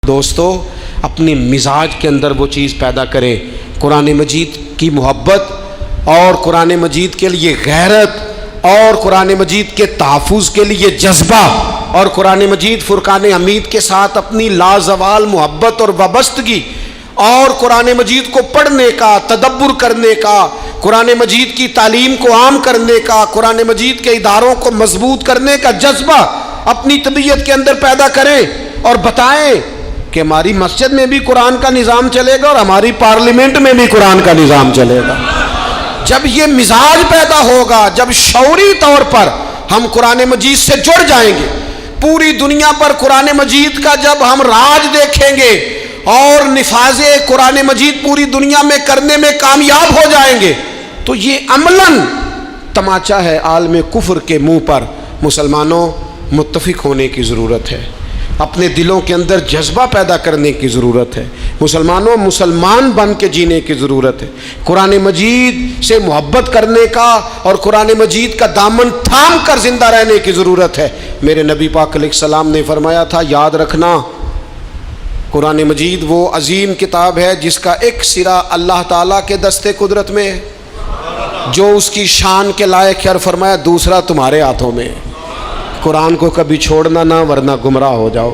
دوستو اپنی مزاج کے اندر وہ چیز پیدا کریں، قرآن مجید کی محبت اور قرآن مجید کے لیے غیرت اور قرآن مجید کے تحفظ کے لیے جذبہ اور قرآن مجید فرقان حمید کے ساتھ اپنی لازوال محبت اور وابستگی اور قرآن مجید کو پڑھنے کا، تدبر کرنے کا، قرآن مجید کی تعلیم کو عام کرنے کا، قرآن مجید کے اداروں کو مضبوط کرنے کا جذبہ اپنی طبیعت کے اندر پیدا کریں اور بتائیں کہ ہماری مسجد میں بھی قرآن کا نظام چلے گا اور ہماری پارلیمنٹ میں بھی قرآن کا نظام چلے گا۔ جب یہ مزاج پیدا ہوگا، جب شعوری طور پر ہم قرآن مجید سے جڑ جائیں گے، پوری دنیا پر قرآن مجید کا جب ہم راج دیکھیں گے اور نفاذ قرآن مجید پوری دنیا میں کرنے میں کامیاب ہو جائیں گے، تو یہ عملاً تماچا ہے عالم کفر کے منہ پر۔ مسلمانوں متفق ہونے کی ضرورت ہے، اپنے دلوں کے اندر جذبہ پیدا کرنے کی ضرورت ہے، مسلمانوں مسلمان بن کے جینے کی ضرورت ہے، قرآن مجید سے محبت کرنے کا اور قرآن مجید کا دامن تھام کر زندہ رہنے کی ضرورت ہے۔ میرے نبی پاک علیہ السلام نے فرمایا تھا، یاد رکھنا قرآن مجید وہ عظیم کتاب ہے جس کا ایک سرا اللہ تعالیٰ کے دستے قدرت میں ہے، جو اس کی شان کے لائق ہے، اور فرمایا دوسرا تمہارے ہاتھوں میں ہے۔ قرآن کو کبھی چھوڑنا نہ، ورنہ گمراہ ہو جاؤ۔